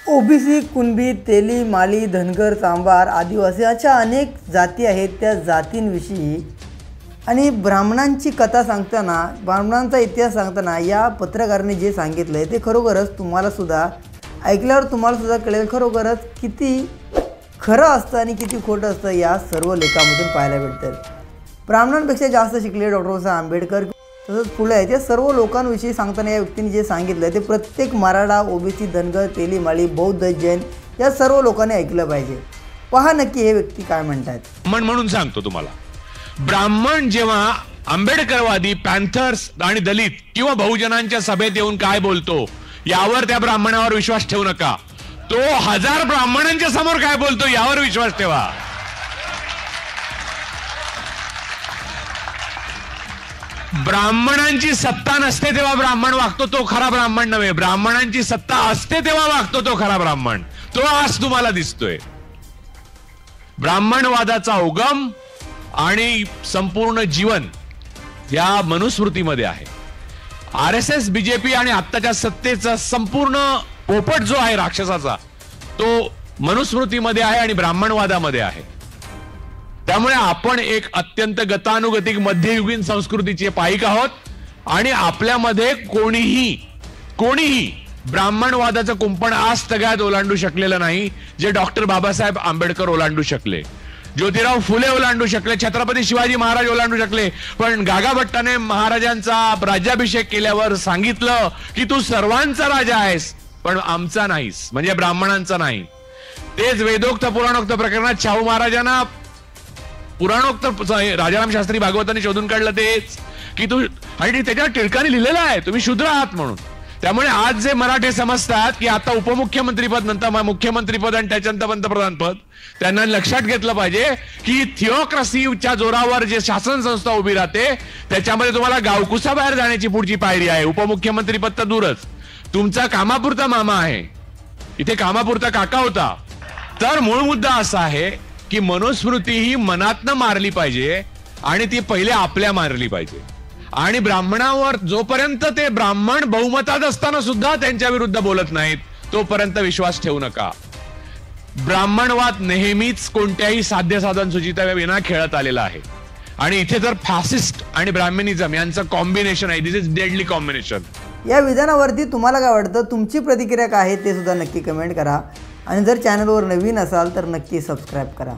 OBC, Kunbi, तेली, माली, धनगर, चांभार, आदिवासी अशा अनेक जाती आहेत। त्या जातींविषयी आणि ब्राह्मणांची कथा सांगताना, ब्राह्मणांचा इतिहास सांगताना या पत्रकारांनी जे सांगितलं आहे ते खरोखरच तुम्हालासुद्धा ऐकल्यावर तुम्हालासुद्धा कळेल खरोखरच किती खरं असतं आणि किती खोटं असतं या सर्व लेखामधून पाहायला भेटतं। ब्राह्मणांपेक्षा जास्त शिकलेले डॉक्टर बाबासाहेब आंबेडकर तसंच फुले आहेत या सर्व लोकांविषयी सांगताना या व्यक्तीने जे सांगितलं ते प्रत्येक मराठा, ओबीसी, धनगर, तेली, माळी, बौद्ध, जैन या सर्व लोकांनी ऐकलं पाहिजे। पहा नक्की हे व्यक्ती काय म्हणतात। म्हणून सांगतो तुम्हाला, ब्राह्मण जेव्हा आंबेडकरवादी, पॅन्थर्स आणि दलित किंवा बहुजनांच्या सभेत येऊन काय बोलतो यावर त्या ब्राह्मणावर विश्वास ठेवू नका। तो 1000 ब्राह्मणांच्या समोर काय बोलतो यावर विश्वास ठेवा। ब्राह्मणांची सत्ता नसते तेव्हा ब्राह्मण वागतो तो खरा ब्राह्मण नव्हे, ब्राह्मणांची सत्ता असते तेव्हा वागतो तो खरा ब्राह्मण। तो आज तुम्हाला दिसतोय। ब्राह्मणवादाचा उगम आणि संपूर्ण जीवन या मनुस्मृतीमध्ये आहे। आरएसएस, बीजेपी आणि आत्ताच्या सत्तेचा संपूर्ण पोपट जो आहे राक्षसाचा तो मनुस्मृतीमध्ये आहे आणि ब्राह्मणवादामध्ये आहे। त्यामुळे आपण एक अत्यंत गतानुगतिक मध्ययुगीन संस्कृतीचे पाईक आहोत आणि आपल्यामध्ये कोणीही ब्राह्मणवादाचं कुंपण आज तगायत ओलांडू शकलेलं नाही जे डॉक्टर बाबासाहेब आंबेडकर ओलांडू शकले, ज्योतिराव फुले ओलांडू शकले, छत्रपती शिवाजी महाराज ओलांडू शकले। पण गागा भट्टाने महाराजांचा राज्याभिषेक केल्यावर सांगितलं की तू सर्वांचा राजा आहेस पण आमचा नाहीस, म्हणजे ब्राह्मणांचा नाही। तेच वेदोक्त पुराणोक्त प्रकरणात शाहू महाराजांना पुराणोक्त राजाराम शास्त्री भागवतांनी शोधून काढलं तेच की तू, आणि त्याच्या टिळकाने लिहिलेलं आहे तुम्ही शूद्र आहात म्हणून। त्यामुळे आज जे मराठे समजतात की आता उपमुख्यमंत्रीपद नंतर मुख्यमंत्रीपद आणि त्याच्यानंतर पंतप्रधान पद, त्यांना लक्षात घेतलं पाहिजे की थिओक्रसीच्या जोरावर जे शासन संस्था उभी राहते त्याच्यामध्ये तुम्हाला गावकुसा बाहेर जाण्याची पुढची पायरी आहे। उपमुख्यमंत्रीपद तर दूरच, तुमचा कामापुरता मामा आहे, इथे कामापुरता काका होता। तर मूळ मुद्दा असा आहे की मनुस्मृती ही मनातनं मारली पाहिजे आणि ती पहिले आपल्या मारली पाहिजे। आणि ब्राह्मणावर जोपर्यंत ते ब्राह्मण बहुमतात असताना सुद्धा त्यांच्या विरुद्ध बोलत नाहीत तोपर्यंत विश्वास ठेवू नका। ब्राह्मणवाद नेहमीच कोणत्याही साध्य साधन सुचिताविना खेळत आलेला आहे आणि इथे तर फॅसिस्ट आणि ब्राह्मणिझम यांचं कॉम्बिनेशन आहे। दिस इज डेडली कॉम्बिनेशन। या विधानावरती तुम्हाला काय वाटतं, तुमची प्रतिक्रिया काय आहे ते सुद्धा नक्की कमेंट करा आणि जर चॅनलवर नवीन असाल तर नक्की सबस्क्राइब करा।